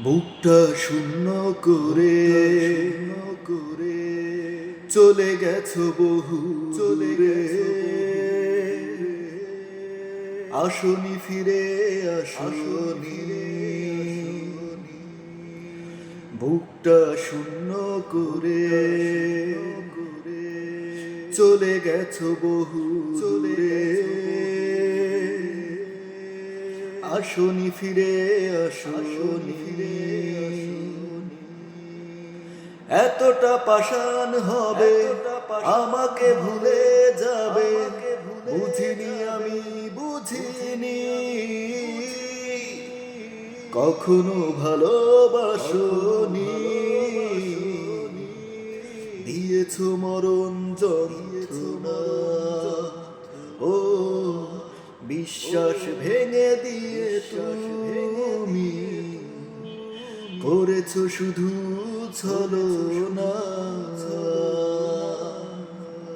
বুকটা শূন্য করে চলে গেছো বহু দূরে, আসনি ফিরে আসনি। বুকটা শূন্য করে চলে গেছো বহু দূরে, আসনি ফিরে আসনি। এতটা পাষাণ হবে আমাকে ভুলে যাবে, বুঝিনি আমি বুঝিনি। কখনো ভালোবাসনি, দিয়েছো মরণ যন্ত্রণা। ও বিশ্বাস ভেঙে দিয়ে তুমি করেছো শুধু ছলনা।